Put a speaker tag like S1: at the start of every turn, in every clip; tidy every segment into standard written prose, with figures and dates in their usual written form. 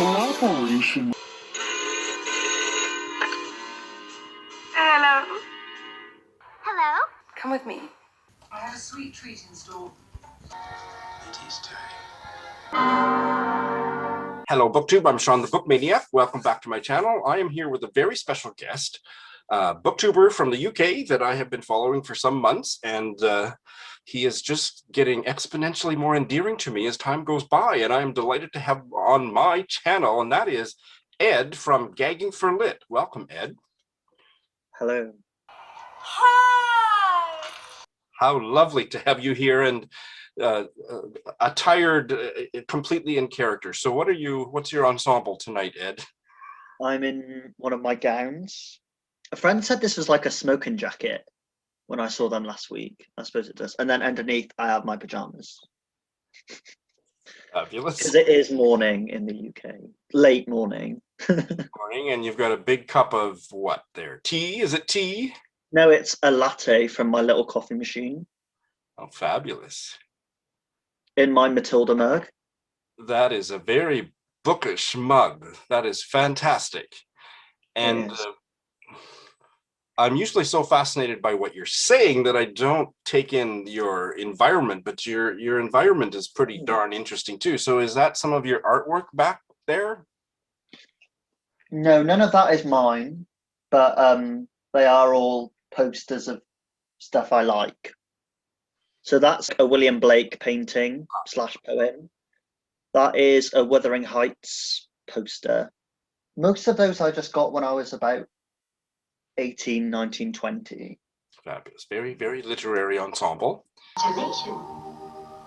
S1: collaboration.
S2: Hello.
S3: Hello?
S2: Come with me.
S4: I have a sweet treat in store.
S5: It is time.
S6: Hello, BookTube. I'm Shawn the Book Maniac. Welcome back to my channel. I am here with a very special guest, booktuber from the UK that I have been following for some months, and he is just getting exponentially more endearing to me as time goes by, and I am delighted to have on my channel, and that is Edd from Gagging4Lit. Welcome, Edd.
S7: Hello.
S2: Hi.
S6: How lovely to have you here, and attired completely in character. So what's your ensemble tonight, Edd?
S7: I'm in one of my gowns. A friend said this was like a smoking jacket when I saw them last week. I suppose it does. And then underneath I have my pajamas.
S6: Fabulous.
S7: Because it is morning in the UK. Late morning.
S6: Morning, and you've got a big cup of what there? Tea? Is it tea?
S7: No, it's a latte from my little coffee machine.
S6: Oh, fabulous.
S7: In my Matilda mug.
S6: That is a very bookish mug. That is fantastic. And I'm usually so fascinated by what you're saying that I don't take in your environment, but your environment is pretty darn interesting too. So is that some of your artwork back there?
S7: No, none of that is mine, but they are all posters of stuff I like. So that's a William Blake painting / poem. That is a Wuthering Heights poster. Most of those I just got when I was about 18, 19, 20.
S6: Fabulous. Very, very literary ensemble.
S3: Congratulations.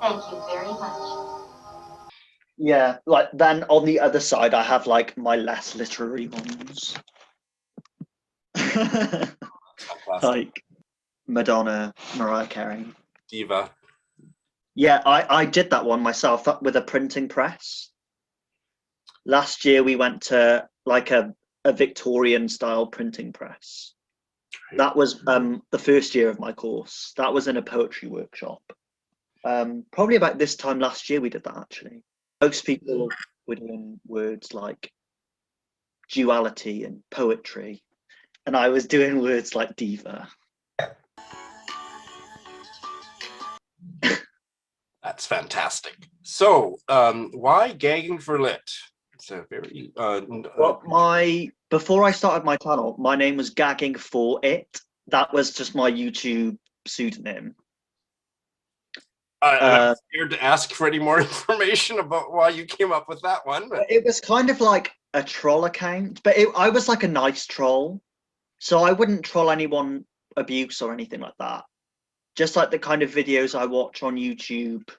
S3: Thank you very much.
S7: Yeah, like then on the other side I have like my less literary ones. Like Madonna, Mariah Carey.
S6: Diva.
S7: Yeah, I did that one myself with a printing press. Last year we went to like a Victorian style printing press. That was the first year of my course. That was in a poetry workshop. Probably about this time last year we did that actually. Most people were doing words like duality and poetry, and I was doing words like diva.
S6: That's fantastic. So, why Gagging4Lit? It's a very
S7: Well, before I started my channel, my name was Gagging4It. That was just my YouTube pseudonym.
S6: I'm scared to ask for any more information about why you came up with that one. But
S7: it was kind of like a troll account, but I was like a nice troll, so I wouldn't troll anyone abuse or anything like that. Just like the kind of videos I watch on YouTube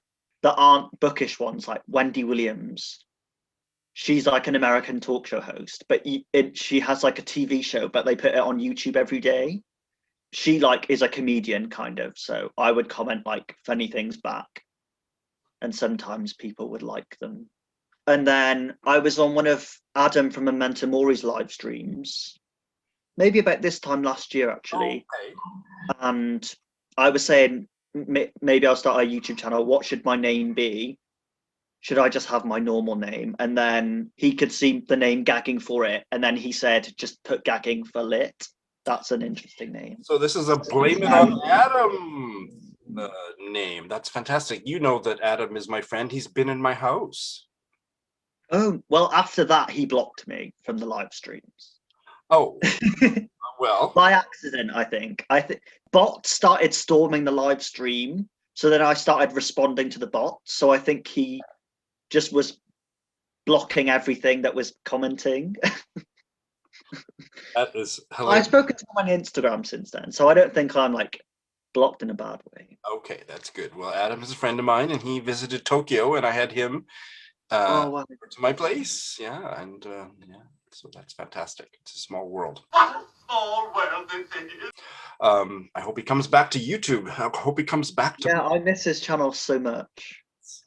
S7: that aren't bookish ones, like Wendy Williams. She's like an American talk show host, but she has like a TV show, but they put it on YouTube every day. She like is a comedian kind of, so I would comment like funny things back, and sometimes people would like them. And then I was on one of Adam from Memento Mori's live streams, maybe about this time last year actually.
S6: Okay.
S7: And I was saying maybe I'll start a YouTube channel. What should my name be? Should I just have my normal name? And then he could see the name Gagging4It, and then he said just put Gagging4Lit. That's an interesting name.
S6: So this is a blame it on Adam name. That's fantastic. You know that Adam is my friend. He's been in my house.
S7: Oh, well, after that, he blocked me from the live streams.
S6: Oh, well.
S7: By accident, I think. Bots started storming the live stream, so then I started responding to the bots. So I think he just was blocking everything that was commenting.
S6: That is hilarious.
S7: I've spoken to him on Instagram since then, so I don't think I'm like blocked in a bad way.
S6: Okay, that's good. Well, Adam is a friend of mine, and he visited Tokyo, and I had him
S7: Wow.
S6: to my place. Yeah, and yeah, so that's fantastic. It's a small world.
S5: Oh, well, this is.
S6: I hope he comes back to YouTube. I hope he comes back to.
S7: Yeah, I miss his channel so much.
S6: It's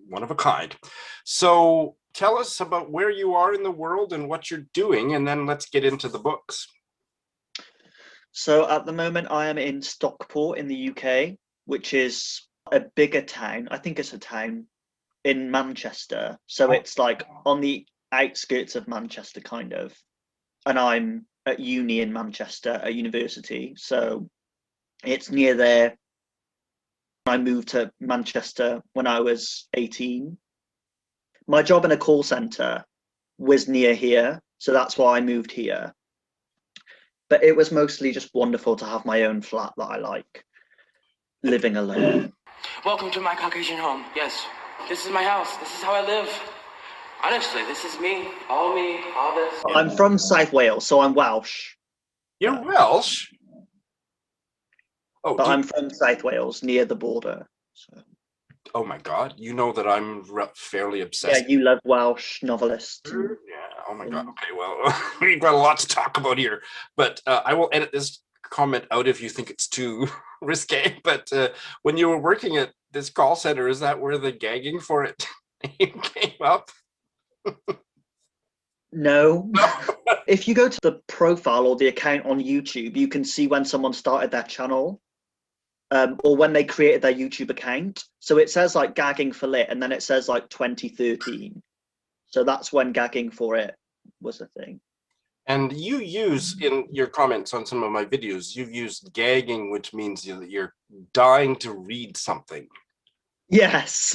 S6: one of a kind. So tell us about where you are in the world and what you're doing, and then let's get into the books.
S7: So at the moment I am in Stockport in the UK, which is a bigger town. I think it's a town in Manchester, so it's like on the outskirts of Manchester, kind of. And I'm at uni in Manchester, at university, so it's near there. I moved to Manchester when I was 18. My job in a call centre was near here, so that's why I moved here. But it was mostly just wonderful to have my own flat that I like, living alone.
S1: Welcome to my Caucasian home. Yes, this is my house. This is how I live. Honestly, this is me, all this.
S7: I'm from South Wales, so I'm Welsh.
S6: You're Welsh? Oh,
S7: But I'm from South Wales, near the border. So.
S6: Oh my God! You know that I'm fairly obsessed.
S7: Yeah, you love Welsh novelists.
S6: Yeah. Oh my God. Okay. Well, we've got a lot to talk about here, but I will edit this comment out if you think it's too risque. But when you were working at this call center, is that where the gagging for it name came up?
S7: No. If you go to the profile or the account on YouTube, you can see when someone started their channel. Or when they created their YouTube account. So it says like Gagging4Lit, and then it says like 2013. So that's when Gagging4It was a thing.
S6: And you use in your comments on some of my videos, you've used gagging, which means you're dying to read something.
S7: Yes.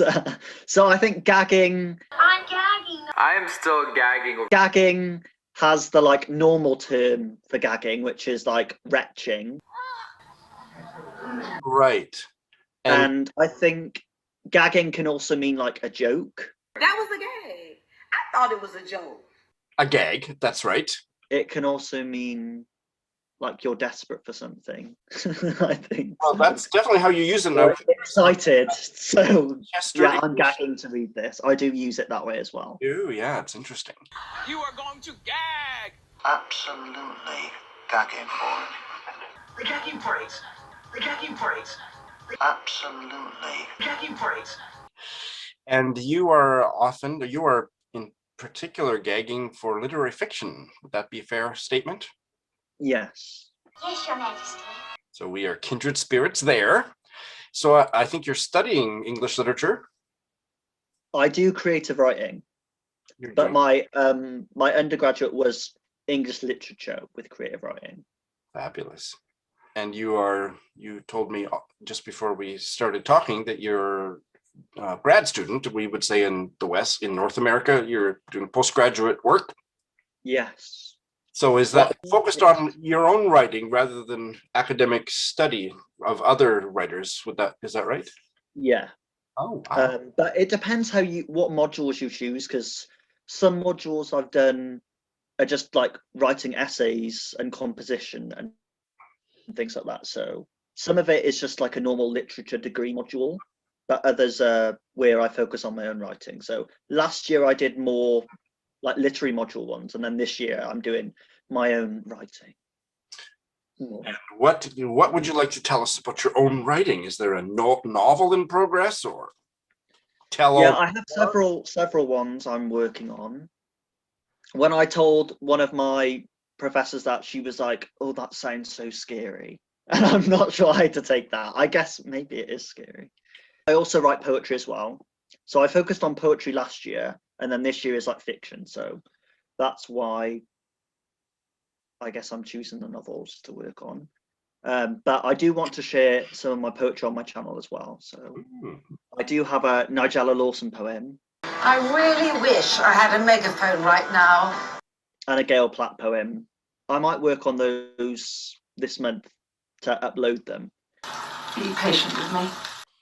S7: So I think gagging.
S3: I'm gagging.
S1: I am still gagging.
S7: Gagging has the like normal term for gagging, which is like retching.
S6: Right.
S7: And I think gagging can also mean like a joke.
S4: That was a gag. I thought it was a joke.
S6: A gag, that's right.
S7: It can also mean like you're desperate for something. I think.
S6: Well, that's definitely how you use it now.
S7: I'm excited. So
S6: Chester,
S7: yeah, I'm gagging to read this. I do use it that way as well.
S6: Oh, yeah, it's interesting.
S1: You are going to gag.
S5: Absolutely gagging for it.
S2: The Gagging4Lit. The Gagging4Lit.
S5: Absolutely.
S2: Gagging4Lit.
S6: And you are in particular gagging for literary fiction. Would that be a fair statement?
S7: Yes.
S3: Yes, Your Majesty.
S6: So we are kindred spirits there. So I think you're studying English literature.
S7: I do creative writing, but my my undergraduate was English literature with creative writing.
S6: Fabulous. And you told me just before we started talking that you're a grad student, we would say in the West, in North America, you're doing postgraduate work.
S7: Yes.
S6: So is that focused on your own writing rather than academic study of other writers? Is that right?
S7: Yeah.
S6: Oh, wow.
S7: But it depends what modules you choose, because some modules I've done are just like writing essays and composition and things like that. So some of it is just like a normal literature degree module, but others are where I focus on my own writing. So last year I did more like literary module ones, and then this year I'm doing my own writing.
S6: And what would you like to tell us about your own writing? Is there a novel in progress, or
S7: Yeah, I have several ones I'm working on. When I told one of my professors that, she was like, "Oh, that sounds so scary," and I'm not sure how to take that. I guess maybe it is scary. I also write poetry as well. So I focused on poetry last year, and then this year is like fiction. So that's why I guess I'm choosing the novels to work on. But I do want to share some of my poetry on my channel as well. So I do have a Nigella Lawson poem.
S4: I really wish I had a megaphone right now.
S7: And a Gail Platt poem. I might work on those this month to upload them.
S4: Be patient with me.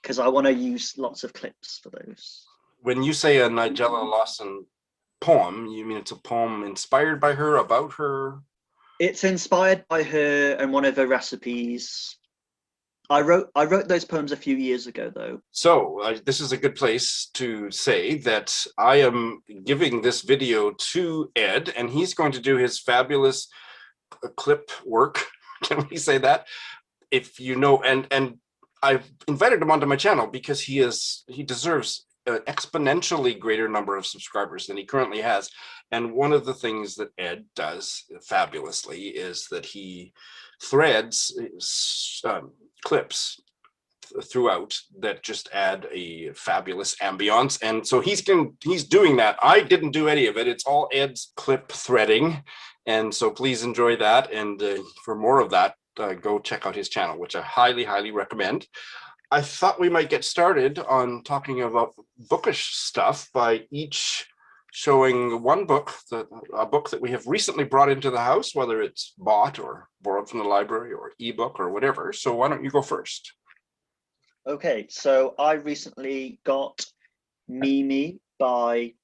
S7: Because I want to use lots of clips for those.
S6: When you say a Nigella Lawson poem, you mean it's a poem inspired by her, about her?
S7: It's inspired by her and one of her recipes. I wrote those poems a few years ago, though.
S6: So this is a good place to say that I am giving this video to Ed, and he's going to do his fabulous clip work. Can we say that? If you know, and I've invited him onto my channel because he deserves an exponentially greater number of subscribers than he currently has. And one of the things that Ed does fabulously is that he threads clips throughout that just add a fabulous ambiance. And so he's doing that. I didn't do any of it. It's all Ed's clip threading. And so please enjoy that. And for more of that, go check out his channel, which I highly, highly recommend. I thought we might get started on talking about bookish stuff by each showing one book, a book that we have recently brought into the house, whether it's bought or borrowed from the library or ebook or whatever. So why don't you go first?
S7: Okay, so I recently got Mimi by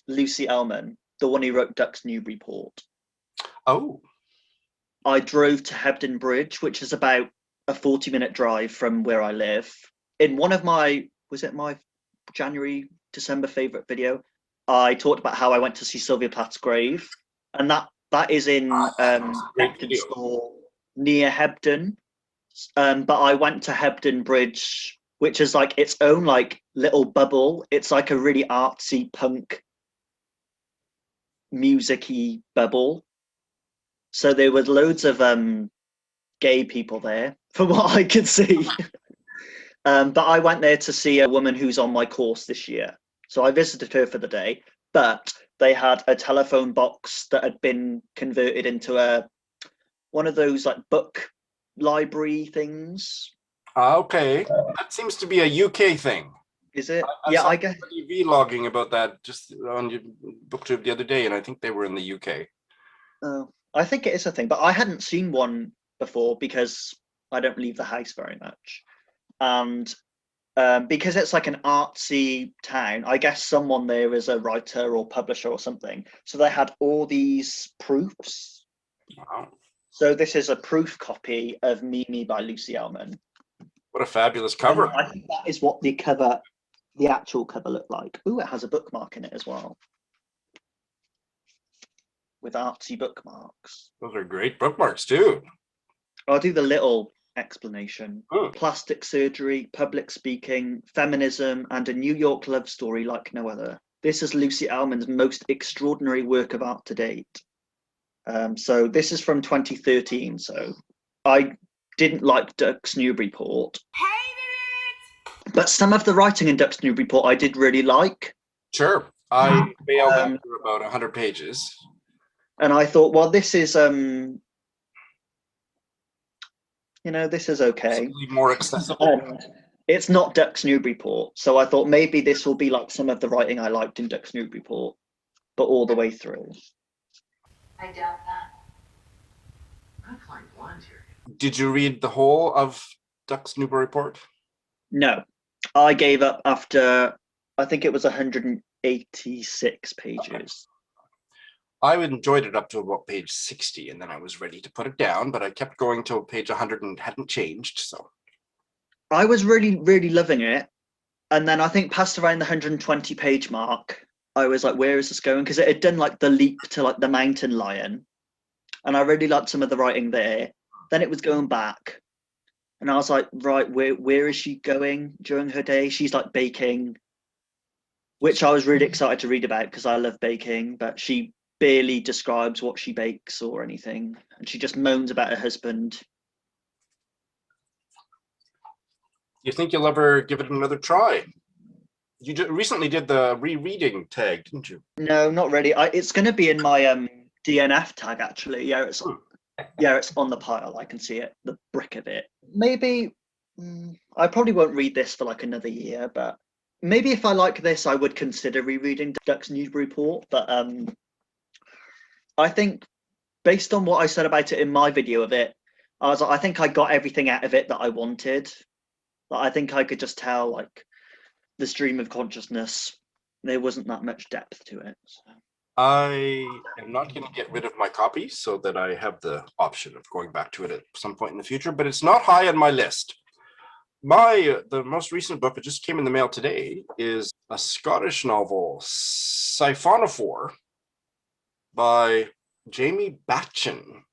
S7: Lucy Ellmann, the one who wrote Ducks Newburyport.
S6: Oh.
S7: I drove to Hebden Bridge, which is about a 40-minute drive from where I live. In one of my, was it my December favorite video, I talked about how I went to see Sylvia Plath's grave, and that is in Hebden Store near Hebden. But I went to Hebden Bridge, which is like its own like little bubble. It's like a really artsy punk music-y bubble. So there were loads of gay people there, from what I could see. But I went there to see a woman who's on my course this year. So I visited her for the day, but they had a telephone box that had been converted into one of those like book library things.
S6: Okay, that seems to be a UK thing.
S7: Is it?
S6: I
S7: guess.
S6: Vlogging about that just on your BookTube the other day, and I think they were in the UK.
S7: Oh, I think it is a thing, but I hadn't seen one before because I don't leave the house very much. And because it's like an artsy town, I guess someone there is a writer or publisher or something. So they had all these proofs.
S6: Wow.
S7: So this is a proof copy of Mimi by Lucy Ellmann.
S6: What a fabulous cover.
S7: And I think that is what the actual cover looked like. Ooh, it has a bookmark in it as well. With artsy bookmarks.
S6: Those are great bookmarks too.
S7: I'll do the little explanation. Plastic surgery, public speaking, feminism, and a New York love story like no other. This is Lucy Ellmann's most extraordinary work of art to date. So this is from 2013. So I didn't like Ducks Newburyport. But some of the writing in Ducks Newburyport I did really like.
S6: Sure. I bailed after about 100 pages.
S7: And I thought, well, this is this is okay.
S6: More accessible.
S7: It's not Ducks Newburyport, so I thought maybe this will be like some of the writing I liked in Ducks Newburyport, but all the way through.
S3: I doubt that.
S2: I'm flying blind here.
S6: Did you read the whole of Ducks Newburyport?
S7: No, I gave up after, I think it was 186 pages.
S6: I enjoyed it up to about page 60, and then I was ready to put it down, but I kept going till page 100 and hadn't changed, so.
S7: I was really, really loving it. And then I think past around the 120 page mark, I was like, where is this going? Because it had done like the leap to like the mountain lion. And I really liked some of the writing there. Then it was going back. And I was like, right, where is she going during her day? She's like baking, which I was really excited to read about because I love baking, but she barely describes what she bakes or anything, and she just moans about her husband.
S6: You think you'll ever give it another try? You recently did the rereading tag, didn't you?
S7: No, not really. It's going to be in my DNF tag actually. Yeah, it's on the pile. I can see it, the brick of it. Maybe I probably won't read this for like another year, but maybe if I like this, I would consider rereading Ducks Newburyport. But I think based on what I said about it in my video of it, I was like, I think I got everything out of it that I wanted. Like, I think I could just tell like the stream of consciousness. There wasn't that much depth to it. So.
S6: I am not going to get rid of my copy so that I have the option of going back to it at some point in the future, but it's not high on my list. The most recent book that just came in the mail today is a Scottish novel, Siphonophore, by Jaimie Batchan.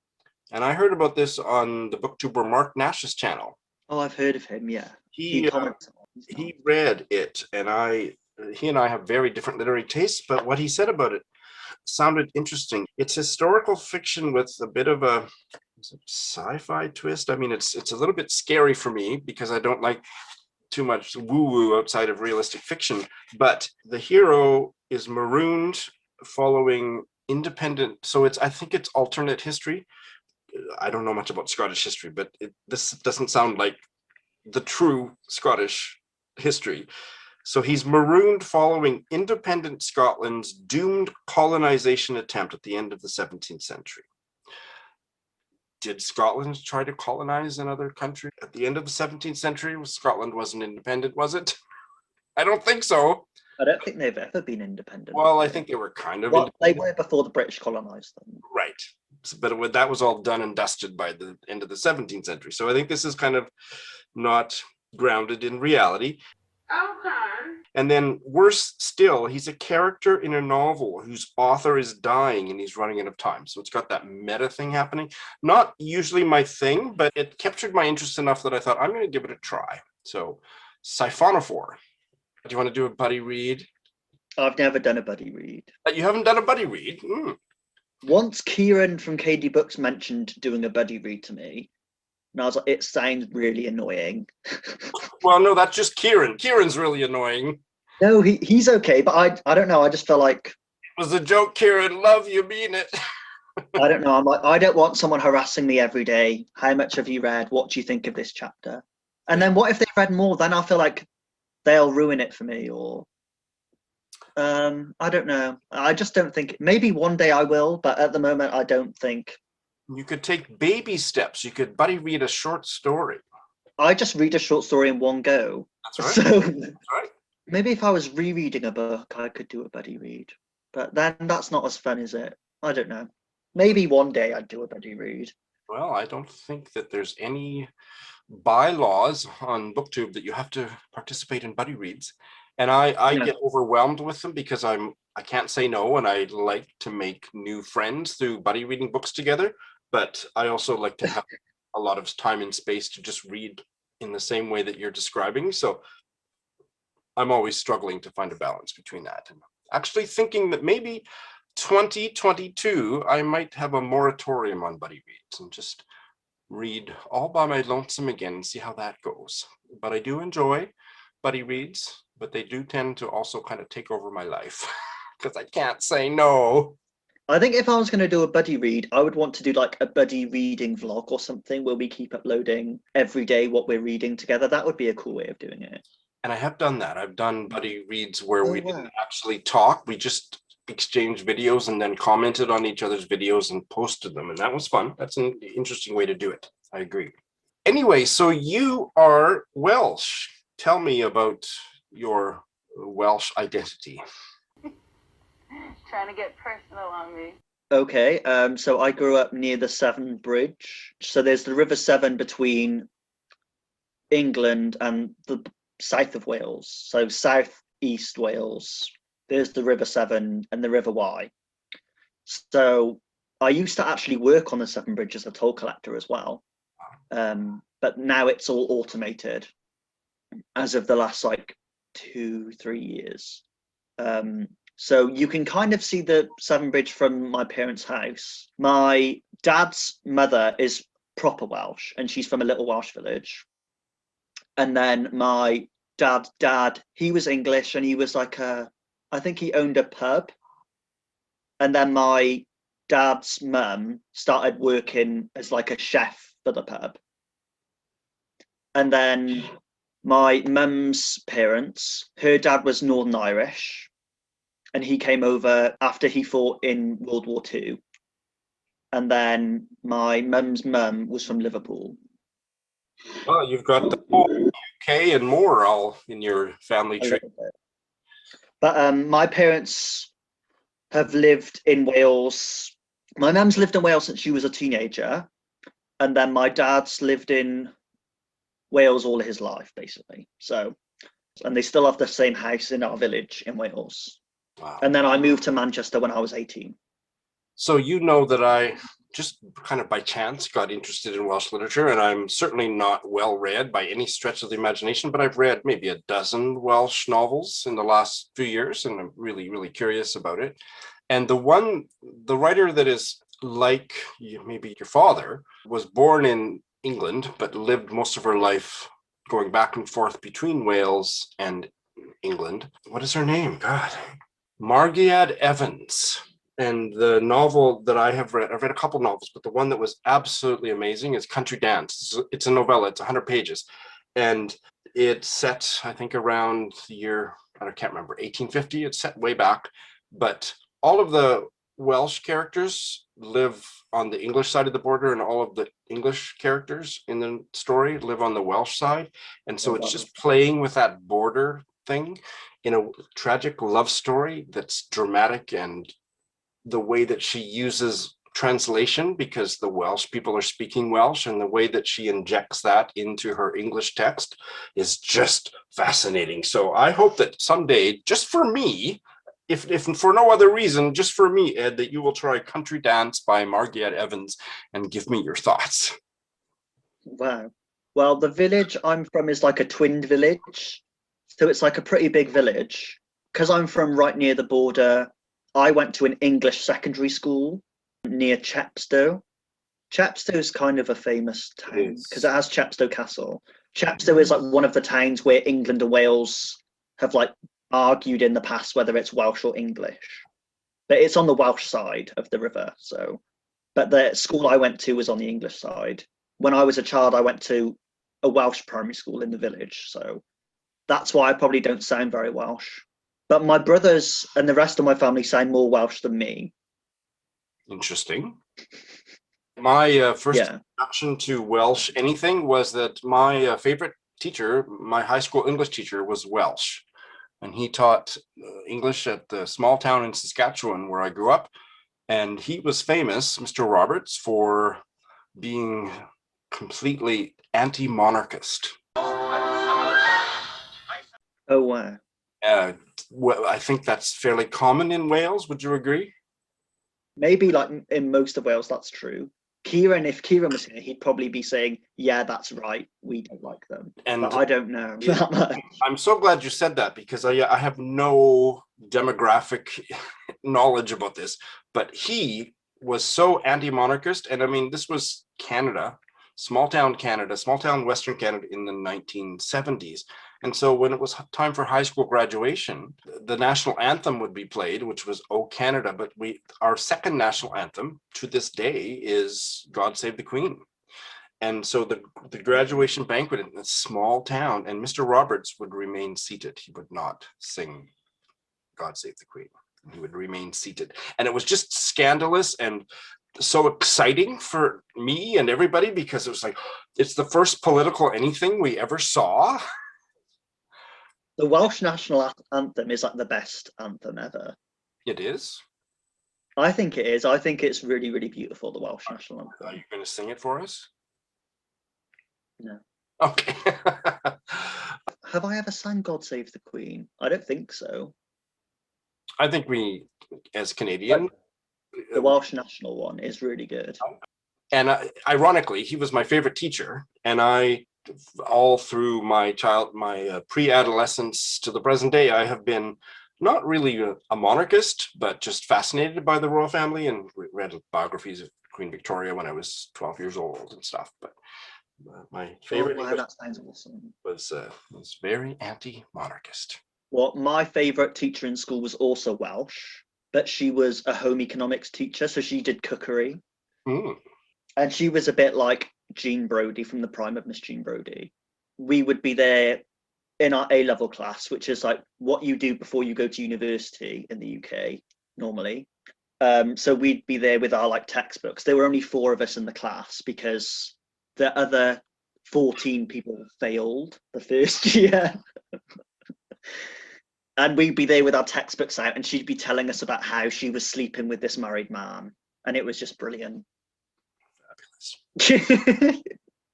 S6: And I heard about this on the booktuber Mark Nash's channel.
S7: Oh, I've heard of him, yeah.
S6: He read it, and he and I have very different literary tastes, but what he said about it sounded interesting. It's historical fiction with a bit of a It's a sci-fi twist. I mean, it's a little bit scary for me because I don't like too much woo-woo outside of realistic fiction, but the hero is marooned following independent, so I think it's alternate history. I don't know much about Scottish history, but this doesn't sound like the true Scottish history. So he's marooned following independent Scotland's doomed colonization attempt at the end of the 17th century. Did Scotland try to colonize another country at the end of the 17th century? Scotland wasn't independent, was it? I don't think so.
S7: I don't think they've ever been independent.
S6: Well, I think they were kind of
S7: they were before the British colonized them.
S6: Right. But that was all done and dusted by the end of the 17th century. So I think this is kind of not grounded in reality.
S8: Okay.
S6: And then worse still, he's a character in a novel whose author is dying and he's running out of time. So it's got that meta thing happening. Not usually my thing, but it captured my interest enough that I thought I'm going to give it a try. So Siphonophore. Do you want to do a buddy read?
S7: I've never done a buddy read.
S6: You haven't done a buddy read?
S7: Once Kieran from KD Books mentioned doing a buddy read to me, and I was like, it sounds really annoying.
S6: Well, no, that's just Kieran. Kieran's really annoying.
S7: No, he's okay, but I don't know. I just felt like
S6: it was a joke, Kieran. Love you, mean it.
S7: I don't know. I'm like, I don't want someone harassing me every day. How much have you read? What do you think of this chapter? And then what if they've read more? Then I feel like they'll ruin it for me, or I don't know. I just don't think. Maybe one day I will, but at the moment I don't think.
S6: You could take baby steps. You could buddy read a short story.
S7: I just read a short story in one go.
S6: That's right.
S7: So
S6: that's right.
S7: Maybe if I was rereading a book, I could do a buddy read. But then that's not as fun, is it? I don't know. Maybe one day I'd do a buddy read.
S6: Well, I don't think that there's any bylaws on BookTube that you have to participate in buddy reads. And I get overwhelmed with them because I can't say no, and I like to make new friends through buddy reading books together. But I also like to have a lot of time and space to just read in the same way that you're describing. So I'm always struggling to find a balance between that. And actually thinking that maybe 2022, I might have a moratorium on buddy reads and just read all by my lonesome again and see how that goes. But I do enjoy buddy reads, but they do tend to also kind of take over my life because I can't say no.
S7: I think if I was going to do a buddy read, I would want to do like a buddy reading vlog or something where we keep uploading every day what we're reading together. That would be a cool way of doing it.
S6: And I have done that. I've done buddy reads where we didn't actually talk. We just exchanged videos and then commented on each other's videos and posted them. And that was fun. That's an interesting way to do it. I agree. Anyway, so you are Welsh. Tell me about your Welsh identity.
S8: Trying to get personal on me.
S7: Okay, so I grew up near the Severn Bridge. So there's the River Severn between England and the south of Wales. So southeast Wales, there's the River Severn and the River Wye. So I used to actually work on the Severn Bridge as a toll collector as well. But now it's all automated as of the last like 2-3 years. So you can kind of see the Severn Bridge from my parents' house. My dad's mother is proper Welsh, and she's from a little Welsh village. And then my dad's dad, he was English, and he was like I think he owned a pub. And then my dad's mum started working as like a chef for the pub. And then my mum's parents, her dad was Northern Irish, and he came over after he fought in World War II. And then my mum's mum was from Liverpool.
S6: Well, you've got the whole UK and more all in your family tree.
S7: But my parents have lived in Wales. My mum's lived in Wales since she was a teenager. And then my dad's lived in Wales all his life, basically. So, and they still have the same house in our village in Wales.
S6: Wow.
S7: And then I moved to Manchester when I was 18.
S6: So you know that I just kind of by chance got interested in Welsh literature, and I'm certainly not well read by any stretch of the imagination, but I've read maybe a dozen Welsh novels in the last few years, and I'm really, really curious about it. And the writer that is like maybe your father, was born in England, but lived most of her life going back and forth between Wales and England. What is her name? God. Margiad Evans. And the novel that I have read, I've read a couple novels, but the one that was absolutely amazing is Country Dance. It's a novella, it's 100 pages. And it's set, I think, around the year, I can't remember, 1850. It's set way back. But all of the Welsh characters live on the English side of the border, and all of the English characters in the story live on the Welsh side. And so it's just playing with that border thing in a tragic love story that's dramatic, and the way that she uses translation, because the Welsh people are speaking Welsh, and the way that she injects that into her English text is just fascinating. So I hope that someday, just for me, if for no other reason, just for me, Ed, that you will try Country Dance by Margiad Evans and give me your thoughts.
S7: Wow. Well, the village I'm from is like a twinned village. So it's like a pretty big village. Because I'm from right near the border, I went to an English secondary school near Chepstow. Chepstow is kind of a famous town because it has Chepstow Castle. Chepstow is like one of the towns where England and Wales have like argued in the past whether it's Welsh or English. But it's on the Welsh side of the river. So, but the school I went to was on the English side. When I was a child, I went to a Welsh primary school in the village. So that's why I probably don't sound very Welsh. But my brothers and the rest of my family sound more Welsh than me.
S6: Interesting. My first introduction to Welsh anything was that my favorite teacher, my high school English teacher, was Welsh. And he taught English at the small town in Saskatchewan where I grew up. And he was famous, Mr. Roberts, for being completely anti-monarchist.
S7: Oh, wow.
S6: Well, I think that's fairly common in Wales. Would you agree?
S7: Maybe like in most of Wales, that's true. Kieran, if Kieran was here, he'd probably be saying, yeah, that's right. We don't like them. And but I don't know that much.
S6: I'm so glad you said that, because I have no demographic knowledge about this, but he was so anti-monarchist. And I mean, this was Canada, small town Western Canada in the 1970s. And so when it was time for high school graduation, the national anthem would be played, which was "O Canada." But our second national anthem to this day is "God Save the Queen." And so the graduation banquet in a small town, and Mr. Roberts would remain seated. He would not sing "God Save the Queen." He would remain seated. And it was just scandalous and so exciting for me and everybody, because it was like, it's the first political anything we ever saw.
S7: The Welsh national anthem is like the best anthem ever.
S6: It is?
S7: I think it is. I think it's really, really beautiful, the Welsh national anthem.
S6: Are you going to sing it for us?
S7: No.
S6: Okay.
S7: Have I ever sang God Save the Queen? I don't think so.
S6: I think we, as Canadian...
S7: The Welsh national one is really good.
S6: And ironically, he was my favorite teacher. And I, all through my pre-adolescence to the present day, I have been not really a monarchist, but just fascinated by the royal family, and read biographies of Queen Victoria when I was 12 years old and stuff. But my favorite
S7: that sounds awesome.
S6: was very anti-monarchist.
S7: Well, my favorite teacher in school was also Welsh, but she was a home economics teacher, so she did cookery. And she was a bit like Jean Brodie from The Prime of Miss Jean Brodie. We would be there in our A-level class, which is like what you do before you go to university in the UK normally. So we'd be there with our like textbooks. There were only 4 of us in the class because the other 14 people failed the first year. And we'd be there with our textbooks out, and she'd be telling us about how she was sleeping with this married man. And it was just brilliant.
S6: Fabulous.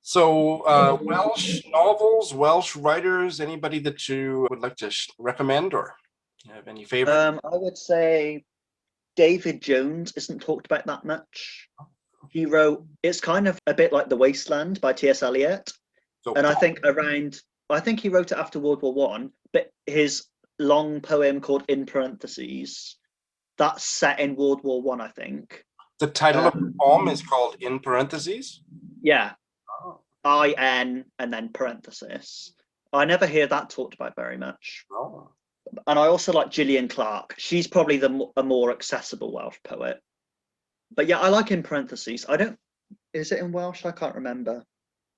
S6: So Welsh novels, Welsh writers, anybody that you would like to recommend, or have any favorite?
S7: I would say David Jones isn't talked about that much. He wrote, it's kind of a bit like The Wasteland by T.S. Eliot. So, and I think he wrote it after World War One, but his long poem called In Parenthesis, that's set in World War One, I think.
S6: The title of the poem is called In Parentheses?
S7: Yeah.
S6: Oh.
S7: IN and then parenthesis. I never hear that talked about very much.
S6: Oh.
S7: And I also like Gillian Clarke. She's probably a more accessible Welsh poet. But yeah, I like In Parentheses. Is it in Welsh? I can't remember.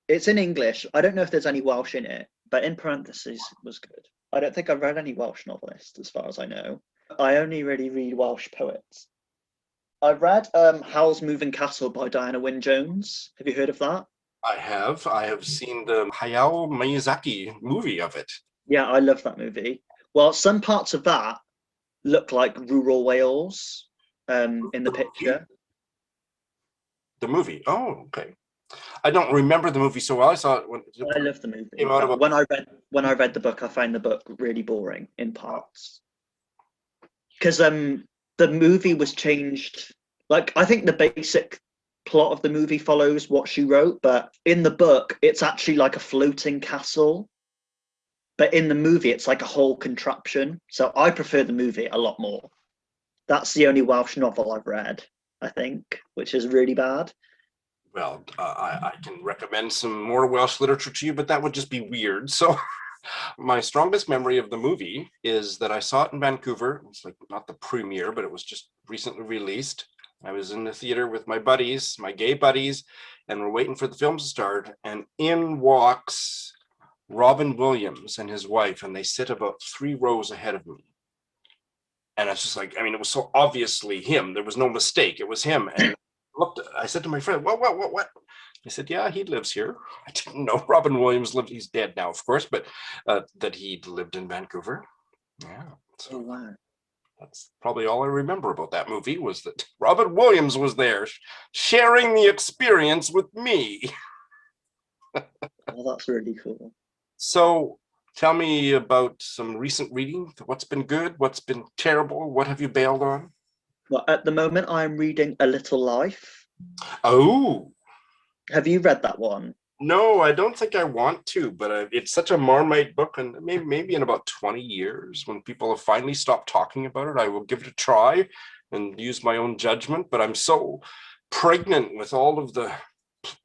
S7: It's in English. I don't know if there's any Welsh in it, but In Parentheses was good. I don't think I've read any Welsh novelists as far as I know. I only really read Welsh poets. I've read Howl's Moving Castle by Diana Wynne Jones. Have you heard of that?
S6: I have seen the Hayao Miyazaki movie of it.
S7: Yeah, I love that movie. Well, some parts of that look like rural Wales in the picture.
S6: The movie. Oh, okay. I don't remember the movie so well. I saw it when
S7: I love the movie.
S6: came out of
S7: When I read the book, I found the book really boring in parts. Because the movie was changed. Like, I think the basic plot of the movie follows what she wrote, but in the book, it's actually like a floating castle. But in the movie, it's like a whole contraption. So I prefer the movie a lot more. That's the only Welsh novel I've read, I think, which is really bad.
S6: Well, I can recommend some more Welsh literature to you, but that would just be weird. So my strongest memory of the movie is that I saw it in Vancouver. It's like not the premiere, but it was just recently released. I was in the theater with my buddies, my gay buddies, and we're waiting for the film to start. And in walks Robin Williams and his wife, and they sit about 3 rows ahead of me. And it's just like, I mean, it was so obviously him. There was no mistake. It was him. And I said to my friend, what? He said, yeah, he lives here. I didn't know Robin Williams lived. He's dead now, of course, but that he lived in Vancouver. Yeah. So
S7: wow.
S6: That's probably all I remember about that movie, was that Robin Williams was there sharing the experience with me.
S7: Oh, that's really cool.
S6: So tell me about some recent reading. What's been good? What's been terrible? What have you bailed on?
S7: Well, at the moment, I'm reading A Little Life.
S6: Oh.
S7: Have you read that one?
S6: No, I don't think I want to, but it's such a Marmite book, and maybe in about 20 years, when people have finally stopped talking about it, I will give it a try and use my own judgment. But I'm so pregnant with all of the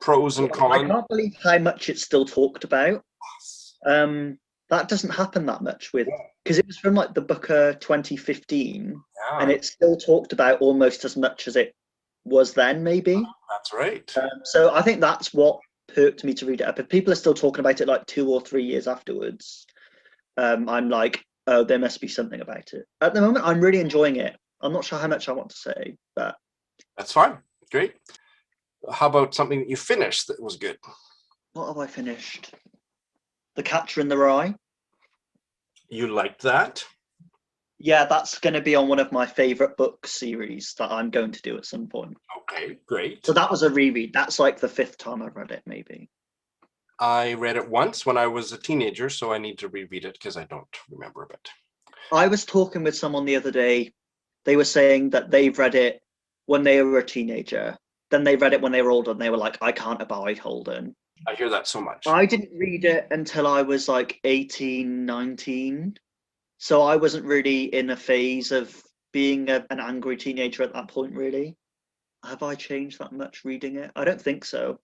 S6: pros and cons.
S7: I can't believe how much it's still talked about. That doesn't happen that much with, because it was from like the Booker 2015, and it's still talked about almost as much as it was then, maybe.
S6: That's right.
S7: So I think that's what perked me to read it up. If people are still talking about it like 2 or 3 years afterwards, I'm like, oh, there must be something about it. At the moment, I'm really enjoying it. I'm not sure how much I want to say, but
S6: that's fine. Great. How about something that you finished that was good?
S7: What have I finished? The Catcher in the Rye.
S6: You liked that?
S7: Yeah, that's going to be on one of my favorite book series that I'm going to do at some point.
S6: Okay, great.
S7: So that was a reread. That's like the 5th time I've read it, maybe.
S6: I read it once when I was a teenager, so I need to reread it because I don't remember it.
S7: I was talking with someone the other day. They were saying that they've read it when they were a teenager. Then they read it when they were older, and they were like, I can't abide Holden.
S6: I hear that so much.
S7: I didn't read it until I was like 18, 19. So I wasn't really in a phase of being an angry teenager at that point, really. Have I changed that much reading it? I don't think so.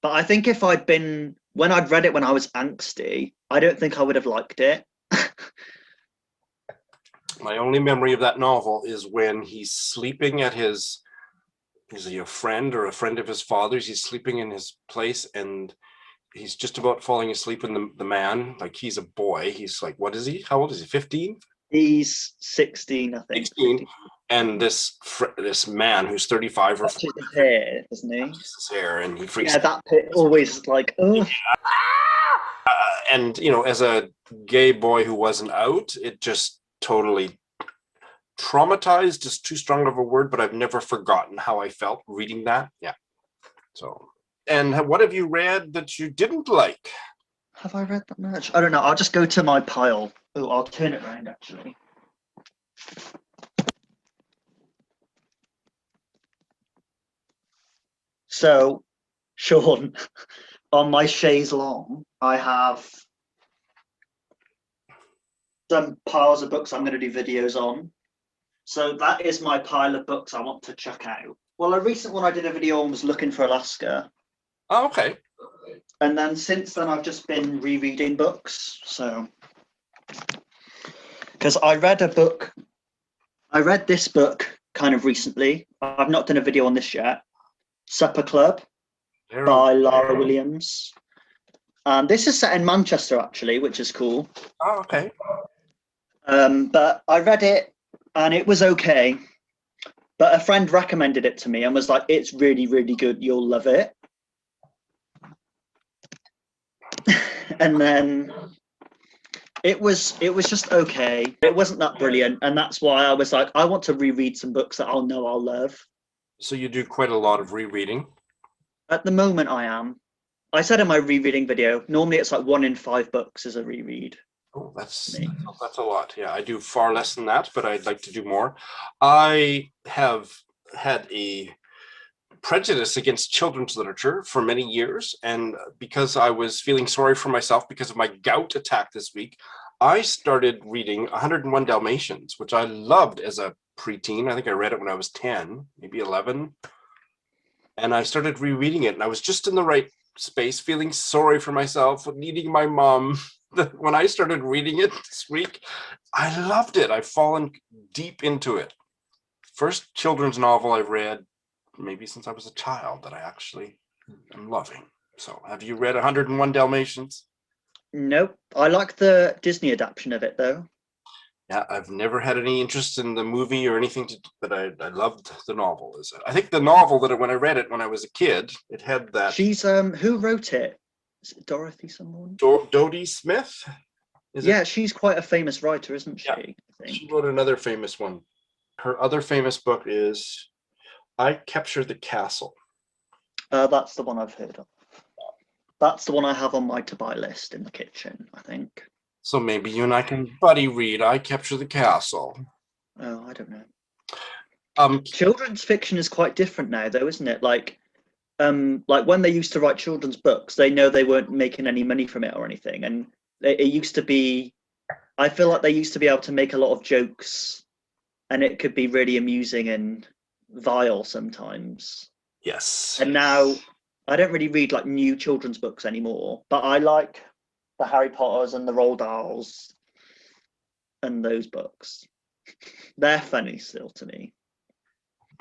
S7: But I think if when I'd read it when I was angsty, I don't think I would have liked it.
S6: My only memory of that novel is when he's sleeping at is he a friend or a friend of his father's? He's sleeping in his place and he's just about falling asleep, and the man, like, he's a boy. He's like, what is he? How old is he? 15?
S7: He's 16, I think.
S6: 16. And this man who's 35 or 40.
S7: His hair, isn't he?
S6: His hair, and he freaks.
S7: Yeah, that bit always like, oh.
S6: And you know, as a gay boy who wasn't out, it just totally traumatized is too strong of a word, but I've never forgotten how I felt reading that. Yeah. So, and what have you read that you didn't like?
S7: Have I read that much? I don't know. I'll just go to my pile. Oh, I'll turn it around actually. So, Shawn, on my chaise longue, I have some piles of books I'm going to do videos on. So that is my pile of books I want to chuck out. Well, a recent one I did a video on was Looking for Alaska.
S6: Oh, okay.
S7: And then since then, I've just been rereading books. So, because I read this book kind of recently. I've not done a video on this yet. Supper Club by Lara Williams. And this is set in Manchester, actually, which is cool.
S6: Oh, okay.
S7: But I read it and it was okay. But a friend recommended it to me and was like, it's really, really good. You'll love it. And then it was just okay. It wasn't that brilliant. And that's why I was like, I want to reread some books that I'll know I'll love.
S6: So you do quite a lot of rereading?
S7: At the moment, I am. I said in my rereading video, normally it's like 1 in 5 books is a reread.
S6: Oh, that's a lot. Yeah, I do far less than that, but I'd like to do more. I have had a prejudice against children's literature for many years, and because I was feeling sorry for myself because of my gout attack this week, I started reading 101 Dalmatians, which I loved as a preteen. I think I read it when I was 10, maybe 11. And I started rereading it, and I was just in the right space, feeling sorry for myself, needing my mom. When I started reading it this week, I loved it. I've fallen deep into it. First children's novel I've read maybe since I was a child that I actually am loving. So have you read 101 Dalmatians?
S7: Nope. I like the Disney adaptation of it, though.
S6: Yeah, I've never had any interest in the movie or anything, but I loved the novel. I think the novel that when I read it when I was a kid, it had that.
S7: She's who wrote it? Is it Dorothy someone?
S6: Dodie Smith?
S7: She's quite a famous writer, isn't she?
S6: Yeah.
S7: I think.
S6: She wrote another famous one. Her other famous book is I Captured the Castle.
S7: That's the one I've heard of. That's the one I have on my to-buy list in the kitchen, I think.
S6: So maybe you and I can buddy read I Capture the Castle.
S7: Oh, I don't know. Children's fiction is quite different now, though, isn't it? Like when they used to write children's books, they know they weren't making any money from it or anything. And it used to be, I feel like they used to be able to make a lot of jokes and it could be really amusing and vile sometimes.
S6: Yes.
S7: And now I don't really read like new children's books anymore, but I like the Harry Potters and the Roald Dahls and those books. They're funny still to me.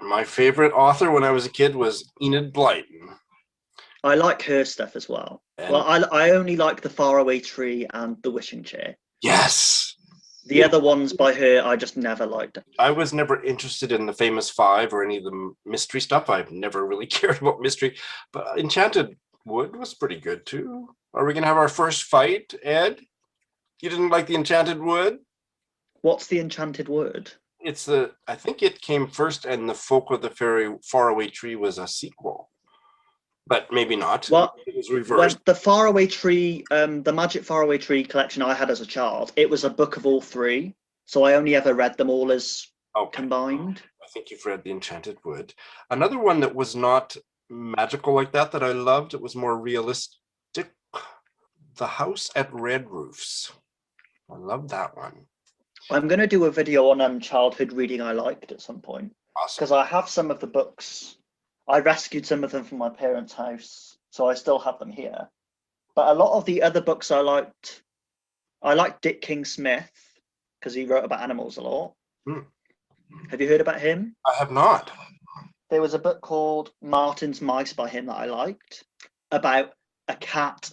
S6: My favorite author when I was a kid was Enid Blyton.
S7: I like her stuff as well.
S6: And
S7: well, I only like the Faraway Tree and the Wishing Chair.
S6: Yes.
S7: The other ones by her, I just never liked.
S6: I was never interested in the Famous Five or any of the mystery stuff. I've never really cared about mystery, but Enchanted Wood was pretty good too. Are we going to have our first fight, Ed? You didn't like the Enchanted Wood?
S7: What's the Enchanted Wood?
S6: I think it came first and the Folk of the Faraway Tree was a sequel. But maybe not.
S7: Well,
S6: it was reversed.
S7: The Faraway Tree, the Magic Faraway Tree collection I had as a child, it was a book of all 3. So I only ever read them all as combined.
S6: I think you've read The Enchanted Wood. Another one that was not magical like that I loved, it was more realistic. The House at Red Roofs. I love that one.
S7: I'm going to do a video on childhood reading I liked at some point.
S6: Awesome.
S7: Because I have some of the books. I rescued some of them from my parents' house, so I still have them here. But a lot of the other books I liked Dick King-Smith, because he wrote about animals a lot. Have you heard about him?
S6: I have not.
S7: There was a book called Martin's Mice by him that I liked, about a cat.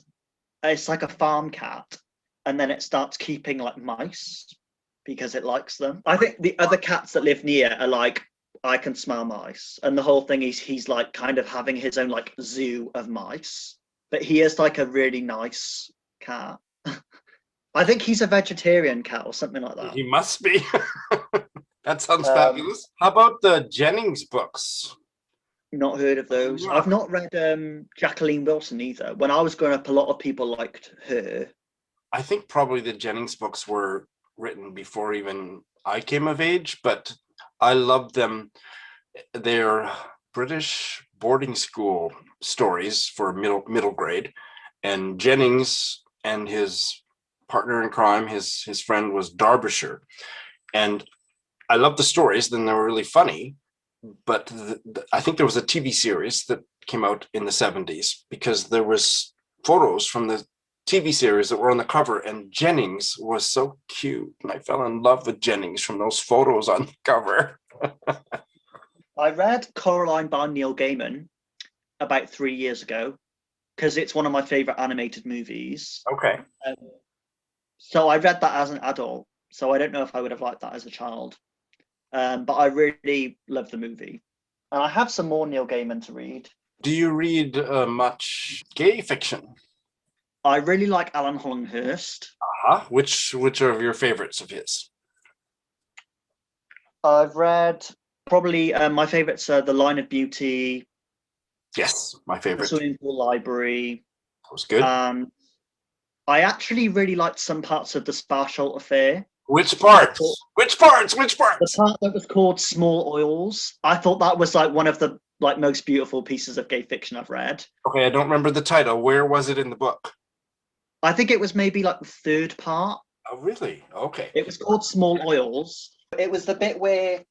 S7: It's like a farm cat, and then it starts keeping like mice because it likes them. I think the other cats that live near are like, I can smell mice, and the whole thing is he's like kind of having his own like zoo of mice, but he is like a really nice cat. I think he's a vegetarian cat or something like that.
S6: He must be. That sounds fabulous. How about the Jennings books?
S7: Not heard of those.
S6: Yeah.
S7: I've not read Jacqueline Wilson either. When I was growing up, a lot of people liked her.
S6: I think probably the Jennings books were written before even I came of age, but I loved them. They're British boarding school stories for middle grade, and Jennings and his partner in crime, his friend was Derbyshire, and I loved the stories. Then they were really funny, but I think there was a TV series that came out in the 70s because there was photos from the TV series that were on the cover, and Jennings was so cute, and I fell in love with Jennings from those photos on the cover.
S7: I read Coraline by Neil Gaiman about 3 years ago because it's one of my favorite animated movies.
S6: Okay.
S7: So I read that as an adult, so I don't know if I would have liked that as a child. But I really love the movie. And I have some more Neil Gaiman to read.
S6: Do you read much gay fiction?
S7: I really like Alan Hollinghurst.
S6: Which are your favorites of his?
S7: I've read probably my favorites are The Line of Beauty.
S6: Yes, my
S7: The
S6: favorite.
S7: Swimming Pool Library.
S6: That was good.
S7: I actually really liked some parts of the Sparsholt affair.
S6: Which parts? Which parts? Which parts?
S7: The part that was called Small Oils. I thought that was like one of the most beautiful pieces of gay fiction I've read.
S6: Okay, I don't remember the title. Where was it in the book?
S7: I think it was maybe like the third part.
S6: Oh, really? Okay.
S7: It was called Small Oils. It was the bit where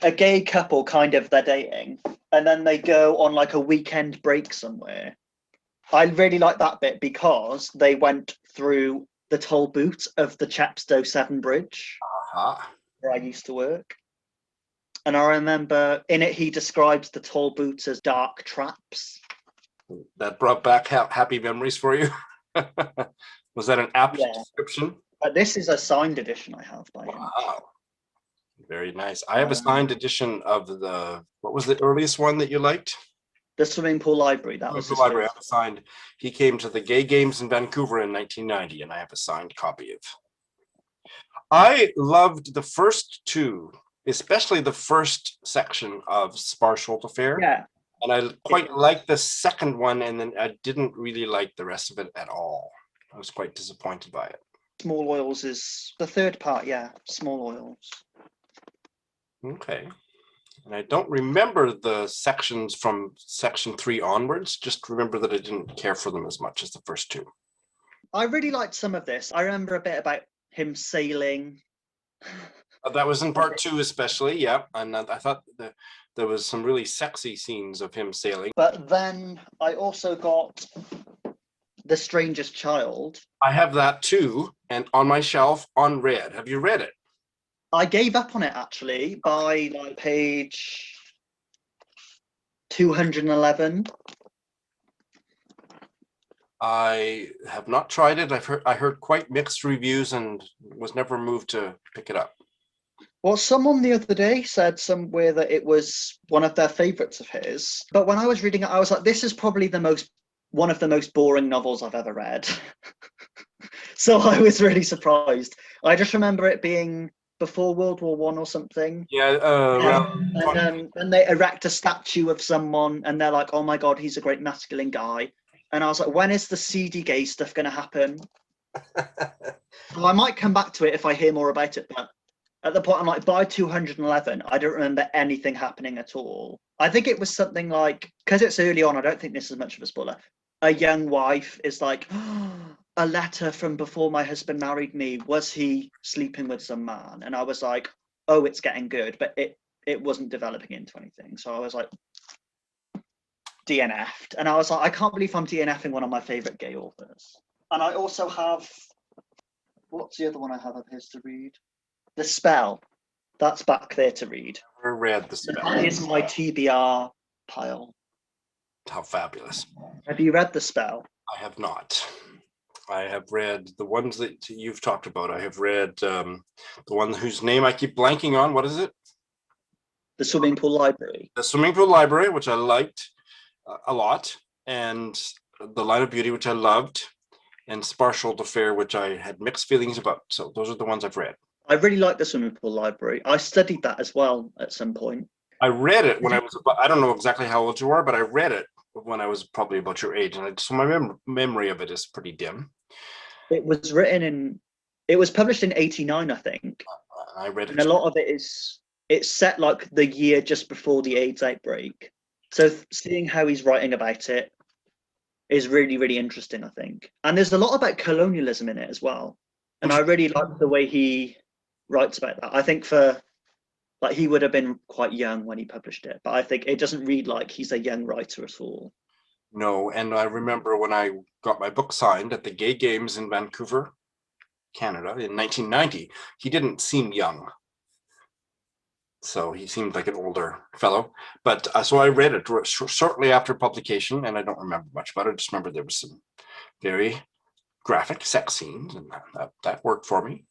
S7: a gay couple they're dating and then they go on like a weekend break somewhere. I really like that bit because they went through the toll booth of the Chepstow Severn Bridge, where I used to work. And I remember in it, he describes the toll booths as dark traps.
S6: That brought back happy memories for you? Was that an apt description?
S7: But this is a signed edition I have by him.
S6: Wow. Very nice. I have a signed edition of what was the earliest one that you liked?
S7: The Swimming Pool Library. That was
S6: the library. I have a signed. He came to the Gay Games in Vancouver in 1990, and I have a signed copy of. I loved the first two, especially the first section of Sparsholt Affair.
S7: Yeah.
S6: And I quite liked the second one, and then I didn't really like the rest of it at all. I was quite disappointed by it.
S7: Small Oils is the third part, yeah. Small Oils.
S6: Okay. And I don't remember the sections from section 3 onwards. Just remember that I didn't care for them as much as the first two.
S7: I really liked some of this. I remember a bit about him sailing.
S6: That was in part 2 especially, yeah. And I thought that there was some really sexy scenes of him sailing.
S7: But then I also got The Strangest Child.
S6: I have that too, and on my shelf unread. Have you read it?
S7: I gave up on it actually by like page 211.
S6: I have not tried it. I heard quite mixed reviews and was never moved to pick it up.
S7: Well, someone the other day said somewhere that it was one of their favorites of his. But when I was reading it, I was like, this is probably one of the most boring novels I've ever read. So I was really surprised. I just remember it being before World War I or something.
S6: Yeah.
S7: And they erect a statue of someone and they're like, oh my God, he's a great masculine guy. And I was like, when is the seedy gay stuff going to happen? Well, I might come back to it if I hear more about it, but at the point I'm like, by 211, I don't remember anything happening at all. I think it was something like, because it's early on, I don't think this is much of a spoiler. A young wife is like, oh, a letter from before my husband married me. Was he sleeping with some man? And I was like, oh, it's getting good. But it wasn't developing into anything. So I was like, DNF'd. And I was like, I can't believe I'm DNFing one of my favorite gay authors. And I also have, what's the other one I have of his to read? The Spell. That's back there to read.
S6: I read The Spell.
S7: That is my TBR pile.
S6: How fabulous.
S7: Have you read The Spell?
S6: I have not. I have read the ones that you've talked about. I have read the one whose name I keep blanking on. What is it?
S7: The Swimming Pool Library.
S6: The Swimming Pool Library, which I liked a lot, and The Line of Beauty, which I loved, and Sparsholt Affair, which I had mixed feelings about. So those are the ones I've read.
S7: I really like the Swimming Pool Library. I studied that as well at some point.
S6: I read it when I was about, I don't know exactly how old you are, but I read it when I was probably about your age. And so my memory of it is pretty dim.
S7: It was published in 89, I think.
S6: I read it.
S7: And a lot of it's set like the year just before the AIDS outbreak. So seeing how he's writing about it is really, really interesting, I think. And there's a lot about colonialism in it as well. And I really like the way he writes about that. I think for Like, he would have been quite young when he published it, but I think it doesn't read like he's a young writer at all.
S6: No, and I remember when I got my book signed at the Gay Games in Vancouver, Canada in 1990, he didn't seem young. So he seemed like an older fellow. But so I read it shortly after publication, and I don't remember much about it. I just remember there was some very graphic sex scenes, and that worked for me.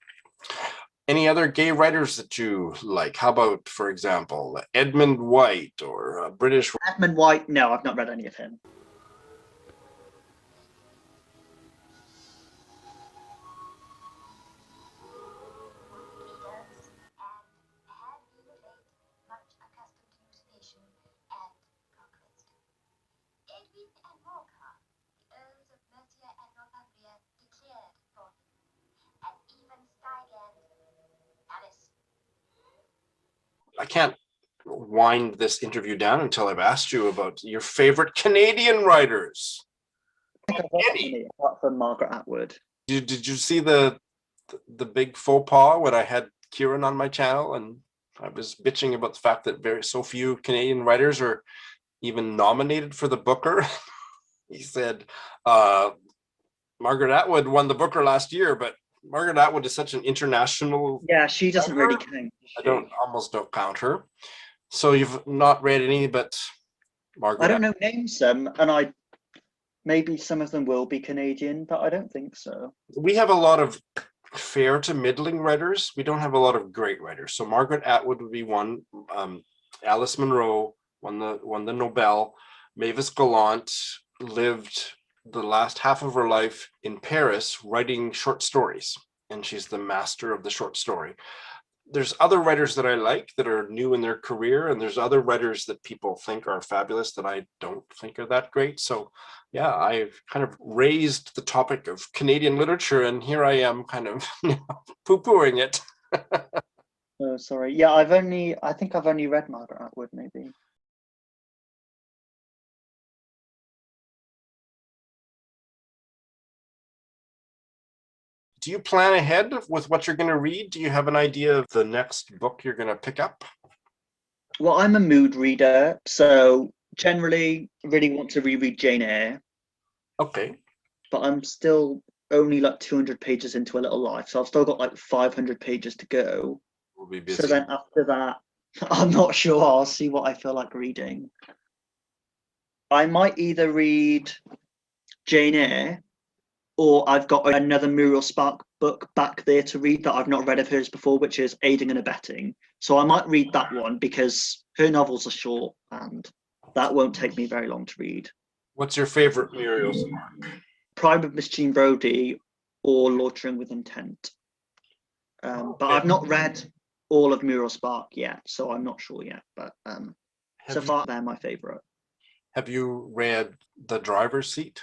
S6: Any other gay writers that you like? How about, for example, Edmund White or British?
S7: Edmund White, no, I've not read any of him.
S6: I can't wind this interview down until I've asked you about your favorite Canadian writers.
S7: I think I've watched any, apart from Margaret Atwood.
S6: Did you see the big faux pas when I had Kieran on my channel and I was bitching about the fact that so few Canadian writers are even nominated for the Booker? He said, Margaret Atwood won the Booker last year, but Margaret Atwood is such an international.
S7: Yeah, she doesn't really count.
S6: I almost don't count her. So you've not read any, but Margaret.
S7: I don't know names them, and maybe some of them will be Canadian, but I don't think so. We
S6: have a lot of fair to middling writers. We don't have a lot of great writers. So Margaret Atwood would be one. Alice Munro won the Nobel. Mavis Gallant lived the last half of her life in Paris writing short stories, and she's the master of the short story. There's other writers that I like that are new in their career, and there's other writers that people think are fabulous that I don't think are that great. So yeah, I've kind of raised the topic of Canadian literature, and here I am kind of poo-pooing it.
S7: Oh, sorry. Yeah, I think I've only read Margaret Atwood, maybe.
S6: Do you plan ahead with what you're going to read? Do you have an idea of the next book you're going to pick up?
S7: Well, I'm a mood reader, so generally really want to reread Jane Eyre.
S6: Okay.
S7: But I'm still only like 200 pages into A Little Life, so I've still got like 500 pages to go.
S6: We'll be busy.
S7: So then after that, I'm not sure. I'll see what I feel like reading. I might either read Jane Eyre, or I've got another Muriel Spark book back there to read that I've not read of hers before, which is Aiding and Abetting. So I might read that one because her novels are short and that won't take me very long to read.
S6: What's your favorite Muriel Spark?
S7: Prime of Miss Jean Brodie or Loitering with Intent. But I've not read all of Muriel Spark yet, so I'm not sure yet. But so far, they're my favourite.
S6: Have you read The Driver's Seat?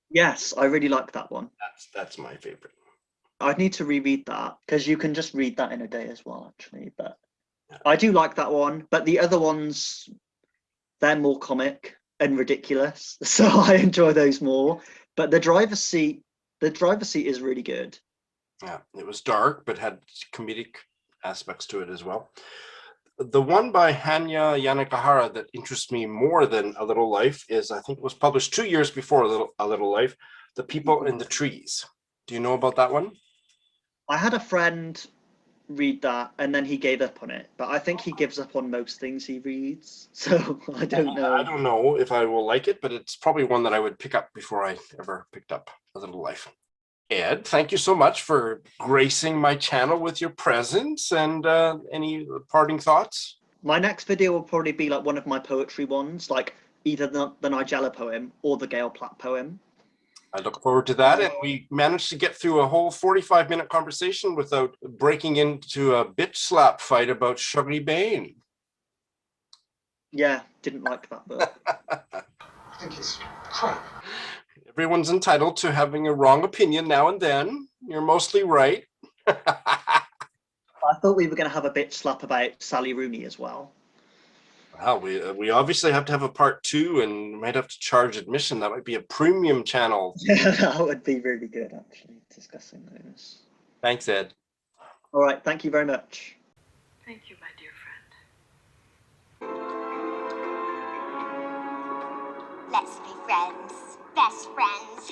S7: Yes, I really like that one.
S6: That's my favorite.
S7: I'd need to reread that because you can just read that in a day as well, actually. But I do like that one. But the other ones, they're more comic and ridiculous, so I enjoy those more. But The Driver's Seat is really good.
S6: Yeah, it was dark, but had comedic aspects to it as well. The one by Hanya Yanagihara that interests me more than A Little Life is, I think it was published 2 years before A Little Life, The People in the Trees. Do you know about that one?
S7: I had a friend read that and then he gave up on it, but I think he gives up on most things he reads, so I don't know.
S6: I don't know if I will like it, but it's probably one that I would pick up before I ever picked up A Little Life. Ed, thank you so much for gracing my channel with your presence, and any parting thoughts?
S7: My next video will probably be like one of my poetry ones, like either the Nigella poem or the Gail Platt poem.
S6: I look forward to that, and we managed to get through a whole 45-minute conversation without breaking into a bitch slap fight about Shuggy Bane.
S7: Yeah, didn't like that book.
S5: I think it's crap.
S6: Everyone's entitled to having a wrong opinion now and then. You're mostly right.
S7: I thought we were going to have a bitch slap about Sally Rooney as well.
S6: Wow, we obviously have to have a part 2 and might have to charge admission. That might be a premium channel.
S7: Yeah, that would be really good, actually, discussing those.
S6: Thanks, Ed.
S7: All right, thank you very much.
S8: Thank you, my dear friend.
S3: friends, best friends.